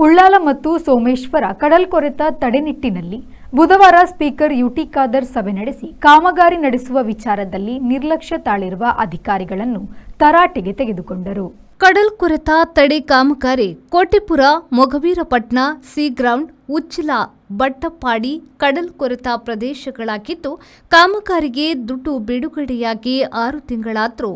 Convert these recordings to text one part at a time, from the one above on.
ಉಳ್ಳಾಲ ಮತ್ತು ಸೋಮೇಶ್ವರ ಕಡಲ್ಕೊರೆತ ತಡೆ ನಿಟ್ಟಿನಲ್ಲಿ ಬುಧವಾರ ಸ್ಪೀಕರ್ ಯುಟಿ ಖಾದರ್ ಸಭೆ ನಡೆಸಿ ಕಾಮಗಾರಿ ನಡೆಸುವ ವಿಚಾರದಲ್ಲಿ ನಿರ್ಲಕ್ಷ್ಯ ತಾಳಿರುವ ಅಧಿಕಾರಿಗಳನ್ನು ತರಾಟೆಗೆ ತೆಗೆದುಕೊಂಡರು. ಕಡಲ್ಕೊರೆತ ತಡೆ ಕಾಮಗಾರಿ ಕೋಟೆಪುರ, ಮೊಗವೀರಪಟ್ನ, ಸಿ ಗ್ರೌಂಡ್, ಉಚ್ಚಿಲ, ಬಟ್ಟಪ್ಪಾಡಿ ಕಡಲ್ಕೊರೆತ ಪ್ರದೇಶಗಳಾಗಿದ್ದು ಕಾಮಗಾರಿಗೆ ದುಡ್ಡು ಬಿಡುಗಡೆಯಾಗಿ 6 ತಿಂಗಳಾದರೂ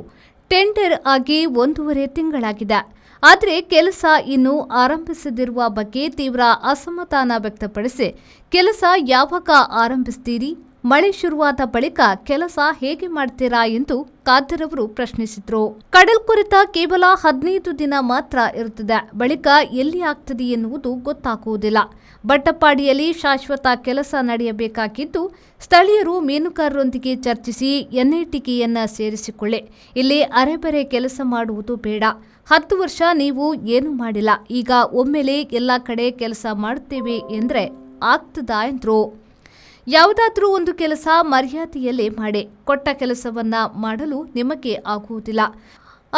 ಟೆಂಡರ್ ಆಗಿ 1.5 ತಿಂಗಳಾಗಿದೆ. ಆದರೆ ಕೆಲಸ ಇನ್ನೂ ಆರಂಭಿಸದಿರುವ ಬಗ್ಗೆ ತೀವ್ರ ಅಸಮಾಧಾನ ವ್ಯಕ್ತಪಡಿಸಿ ಕೆಲಸ ಯಾವಾಗ ಆರಂಭಿಸ್ತೀರಿ, ಮಳೆ ಶುರುವಾದ ಬಳಿಕ ಕೆಲಸ ಹೇಗೆ ಮಾಡ್ತೀರಾ ಎಂದು ಖಾದರ್ ಅವರು ಪ್ರಶ್ನಿಸಿದರು. ಕಡಲ್ಕೊರೆತ ಕೇವಲ 15 ದಿನ ಮಾತ್ರ ಇರುತ್ತದೆ, ಬಳಿಕ ಎಲ್ಲಿ ಆಗ್ತದೆ ಎನ್ನುವುದು ಗೊತ್ತಾಗುವುದಿಲ್ಲ. ಬಟ್ಟಪ್ಪಾಡಿಯಲ್ಲಿ ಶಾಶ್ವತ ಕೆಲಸ ನಡೆಯಬೇಕಾಗಿದ್ದು ಸ್ಥಳೀಯರು ಮೀನುಗಾರರೊಂದಿಗೆ ಚರ್ಚಿಸಿ ಎನ್ಐಟಿಕೆಯನ್ನು ಸೇರಿಸಿಕೊಳ್ಳಿ. ಇಲ್ಲಿ ಅರೆಬರೆ ಕೆಲಸ ಮಾಡುವುದು ಬೇಡ. 10 ವರ್ಷ ನೀವು ಏನು ಮಾಡಿಲ್ಲ, ಈಗ ಒಮ್ಮೆಲೆ ಎಲ್ಲ ಕಡೆ ಕೆಲಸ ಮಾಡುತ್ತೇವೆ ಎಂದರೆ ಆಗ್ತದಾ ಎಂದರು. ಯಾವುದಾದ್ರೂ ಒಂದು ಕೆಲಸ ಮರ್ಯಾದೆಯಲ್ಲೇ ಮಾಡಿ, ಕೊಟ್ಟ ಕೆಲಸವನ್ನ ಮಾಡಲು ನಿಮಗೆ ಆಗುವುದಿಲ್ಲ.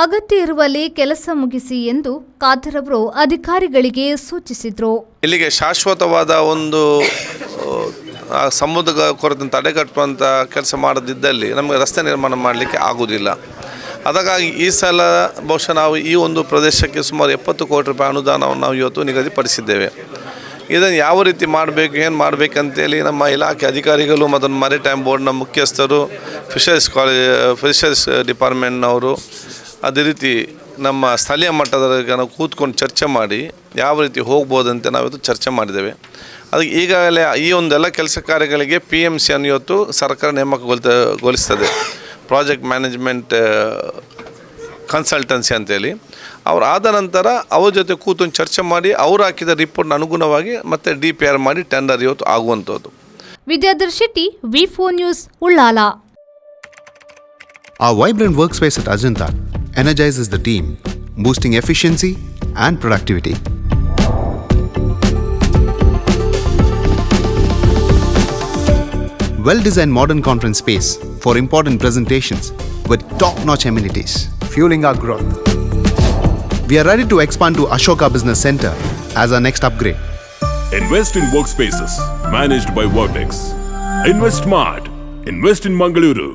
ಅಗತ್ಯ ಇರುವಲ್ಲಿ ಕೆಲಸ ಮುಗಿಸಿ ಎಂದು ಖಾದರ್ ಅವರು ಅಧಿಕಾರಿಗಳಿಗೆ ಸೂಚಿಸಿದರು. ಇಲ್ಲಿಗೆ ಶಾಶ್ವತವಾದ ಒಂದು ಸಮುದ್ರ ಕೊರತೆ ತಡೆಗಟ್ಟುವಂಥ ಕೆಲಸ ಮಾಡದಿದ್ದಲ್ಲಿ ನಮಗೆ ರಸ್ತೆ ನಿರ್ಮಾಣ ಮಾಡಲಿಕ್ಕೆ ಆಗುವುದಿಲ್ಲ. ಅದಕ್ಕಾಗಿ ಈ ಸಲ ಬಹುಶಃ ನಾವು ಈ ಒಂದು ಪ್ರದೇಶಕ್ಕೆ ಸುಮಾರು 70 ಕೋಟಿ ರೂಪಾಯಿ ಅನುದಾನವನ್ನು ನಾವು ಇವತ್ತು ನಿಗದಿಪಡಿಸಿದ್ದೇವೆ. ಇದನ್ನು ಯಾವ ರೀತಿ ಮಾಡಬೇಕು, ಏನು ಮಾಡಬೇಕಂತೇಳಿ ನಮ್ಮ ಇಲಾಖೆ ಅಧಿಕಾರಿಗಳು ಮತ್ತು ಮ್ಯಾರಿಟೈಮ್ ಬೋರ್ಡ್ನ ಮುಖ್ಯಸ್ಥರು, ಫಿಶರ್ಸ್ ಡಿಪಾರ್ಟ್ಮೆಂಟ್ನವರು, ಅದೇ ರೀತಿ ನಮ್ಮ ಸ್ಥಳೀಯ ಮಟ್ಟದ ನಾವು ಕೂತ್ಕೊಂಡು ಚರ್ಚೆ ಮಾಡಿ ಯಾವ ರೀತಿ ಹೋಗ್ಬೋದಂತೆ ನಾವಿವತ್ತು ಚರ್ಚೆ ಮಾಡಿದ್ದೇವೆ. ಅದಕ್ಕೆ ಈಗಾಗಲೇ ಈ ಒಂದೆಲ್ಲ ಕೆಲಸ ಕಾರ್ಯಗಳಿಗೆ PMC ಅನ್ನು ಇವತ್ತು ಸರ್ಕಾರ ನೇಮಕಗೊಳಿಸ್ತದೆ, ಪ್ರಾಜೆಕ್ಟ್ ಮ್ಯಾನೇಜ್ಮೆಂಟ್ ಕನ್ಸಲ್ಟೆನ್ಸಿ ಅಂತೇಳಿ. ಅವ್ರು ಆದ ನಂತರ ಅವ್ರ ಜೊತೆ ಕೂತ್ಕೊಂಡು ಚರ್ಚೆ ಮಾಡಿ ಅವ್ರು ಹಾಕಿದ ರಿಪೋರ್ಟ್ನ ಅನುಗುಣವಾಗಿ ಮತ್ತೆ DPR ಮಾಡಿ ಟೆಂಡರ್ ಇವತ್ತು ಆಗುವಂಥದ್ದು. Vidyadhar Shetty, V4 news, Ullal. Our vibrant workspace at Ajanta energizes the team, boosting efficiency and productivity. Well-designed modern conference space for important presentations with top-notch amenities, fueling our growth. We are ready to expand to Ashoka Business Center as our next upgrade. Invest in workspaces managed by Vertex. Invest smart. Invest in Mangaluru.